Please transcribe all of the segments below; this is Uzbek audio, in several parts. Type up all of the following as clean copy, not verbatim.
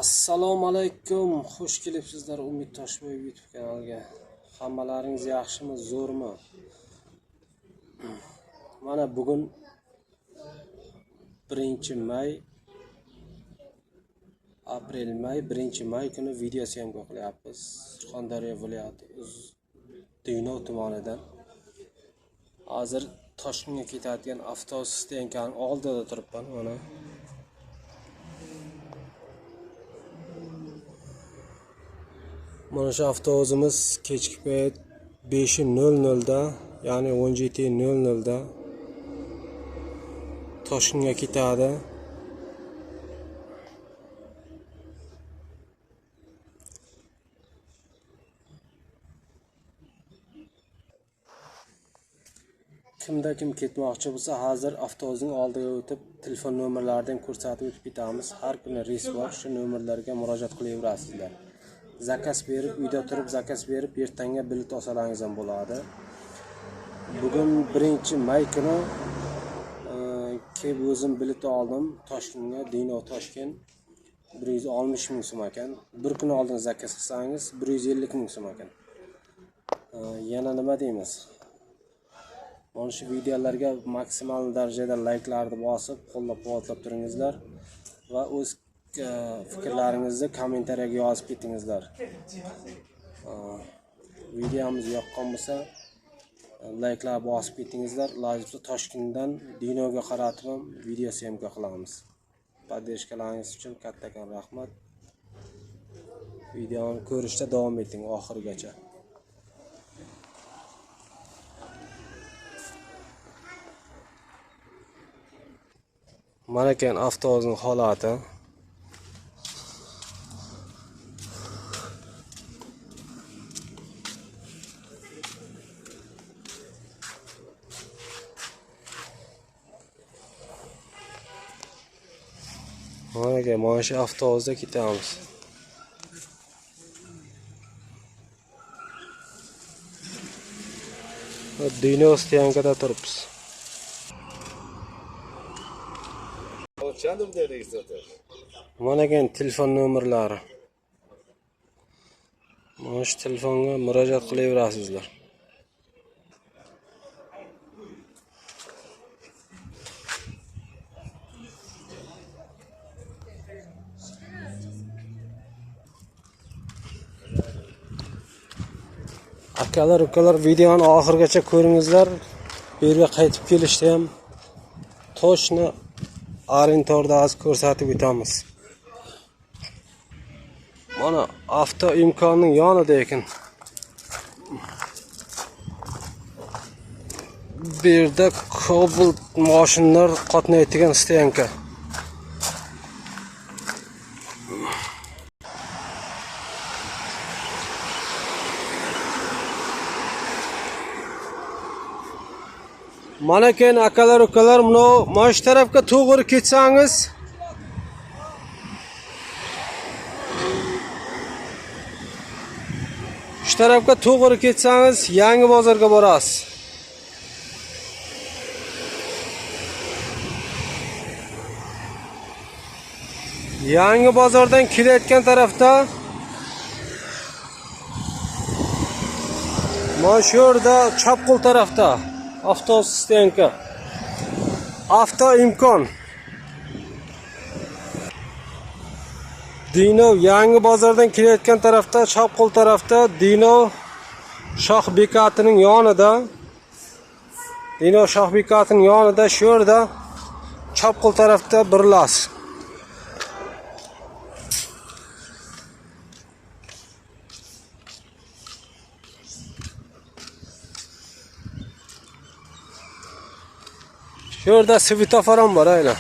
Assalomu alaykum. Xush kelibsizlar Umid Toshboyev YouTube kanaliga. Hammalaringiz yaxshimi, zo'rmi? Mana bugun 1-may, aprel-may, 1-may kuni video syomka qilyapmiz. Surxondaryo viloyati Dinov tumanidan. Hozir Toshkentga ketadigan avtobus stenkaning oldida turibman mana. Mana shu avtobusimiz kechki payt 5:00 da, ya'ni 17:00 da Toshkentga ketadi. Kimda kim ketmoqchi bo'lsa, hozir avtobusning oldiga o'tib, telefon nomerlaridan ko'rsatib o'tib ketamiz. Har kuni reys bor, shu nomerlarga murojaat qilaverasizlar. Zakaz berib, uyda turib zakaz berib, ertanga bilet olsangiz ham bo'ladi. Bugun 1-may kuni kelib o'zim bilet oldim Toshkentga, Dinov Toshkent 160 ming so'm ekan. Bir kun oldin zakaz qilsangiz 150 ming so'm ekan. Yana nima deymiz? Mana shu videolarga maksimal darajada layklarni bosib, qo'llab-quvvatlab turingizlar va o'z fikrlaringizni kommentariyaga yozib ketingizlar. Videomiz yoqqan bo'lsa, layklar bosib ketingizlar. Lozimsa Toshkentdan Dinovga qaratib ham video syomka qilamiz. Poddershkalaringiz uchun kattakon rahmat. Videoni ko'rishda davom eting oxirigacha. Mana ekan avtobusning holati. Mana shu avtobusda ketamiz. Dinov stenkaga turibmiz. Mana ekan telefon nomerlari. Mana shu telefonga murojaat qilaverasizlar. Akalar, ukalar, videoni oxirigacha ko'ringizlar. Bu yerga qaytib kelishda ham toshni arentorda az ko'rsatib o'tamiz. Mana avto imkonning yonida ekan. Bu yerda Cobalt mashinalar qatnaydigan stenka. Mana keyin akalar, ukalar, mana shu tarafga to'g'ri ketsangiz, shu tarafga to'g'ri ketsangiz, Yangi bozorga borasiz. Yangi bozordan kelayotgan tarafda mana shu yerda chap qo'l tarafda avtobus stenka. Avto imkon. Dinov Yangi bozordan kelayotgan tarafda, chap qo'l tarafda Dinov Shoh bekatining yonida. Dinov Shoh bekatining yonida shu yerda chap qo'l tarafda birlas. Shu yerda svetofor ham bor aynan.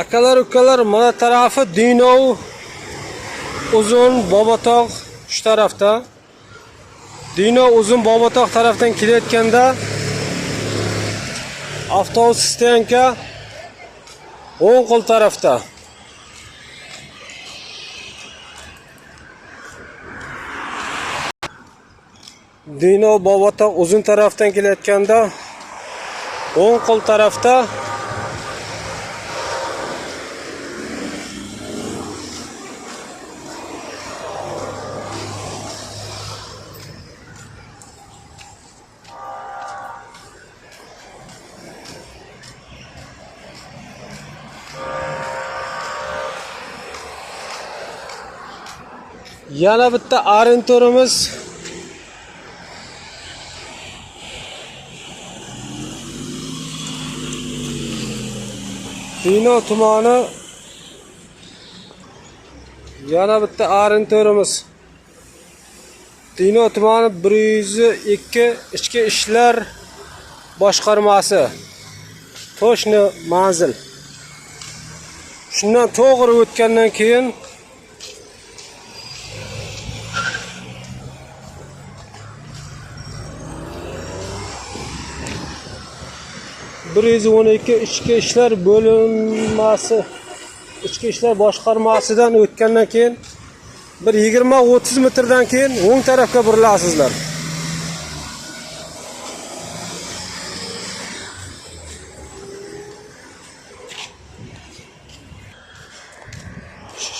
Akalar, ukalar, mana tarafi Dinov Uzun Bobotog' shu tarafda. Dinov Uzun Bobotog' tarafdan kelayotganda avtobus stenka o'ng qo'l tarafda. Dino Bobotog uzun tarafdan kelayotganda o'ng qo'l tarafda yana bitta arentorimiz Dino tumani. Yana bitta arentorimiz Dino tumani 102 ichki ishlar boshqarmasi. Toshni manzil. Shundan to'g'ri o'tgandan keyin 112 ichki ishlar bo'linmasi, ichki ishlar boshqarmasidan o'tgandan keyin bir 20-30 metrdan keyin o'ng tarafga burilasizlar.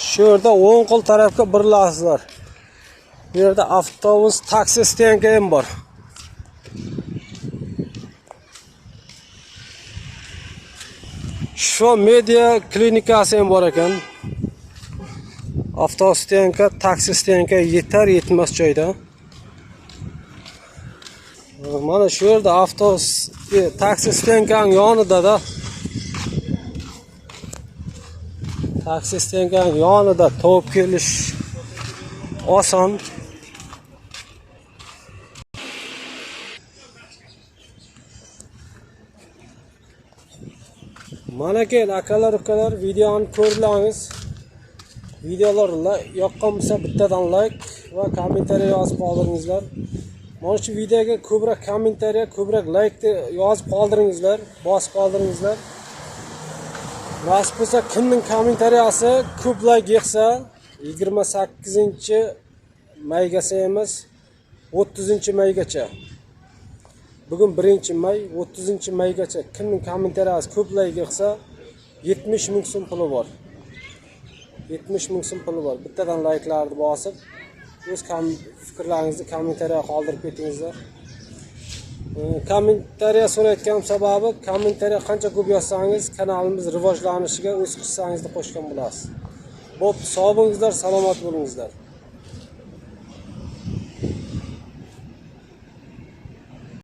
Shu yerda o'ng qo'l tarafga burilasizlar. Bu yerda avtobus, taksi stansiya ham bor. Şu media klinikasi ham bor ekan. Avtostanka, taksi stansiya yetar yetmas joyda. Mana shu yerda taksi stansiyaning yonida taksi stansiyaning yonida topib kelish oson. Mana keyin akalar ukalar videoni ko'rsangiz, videolar yoqqan bo'lsa bittadan like va kommentariy yozib qoldiringizlar. Mana shu videoga ko'proq kommentariy, ko'proq like yozib qoldiringizlar, bosib qoldiringizlar. Nasib bo'lsa kimning kommentariyasi ko'p like yig'sa 28-maygacha emas, 30-maygacha. Bugun 1-may, 30-maygacha kimning kommentariyasi ko'p like yig'sa 70 ming so'm puli bor. 70 ming so'm puli bor. Bittadan like'larni bosib, o'z fikrlaringizni kommentariyaga qoldirib ketingizlar. Kommentariya so'rayotgan sababi, kommentariya qancha ko'p yozsangiz, kanalimiz rivojlanishiga o'z hissangizni qo'shgan bo'lasiz. Bo'p, sog' bo'lingizlar, salomat bo'lingizlar.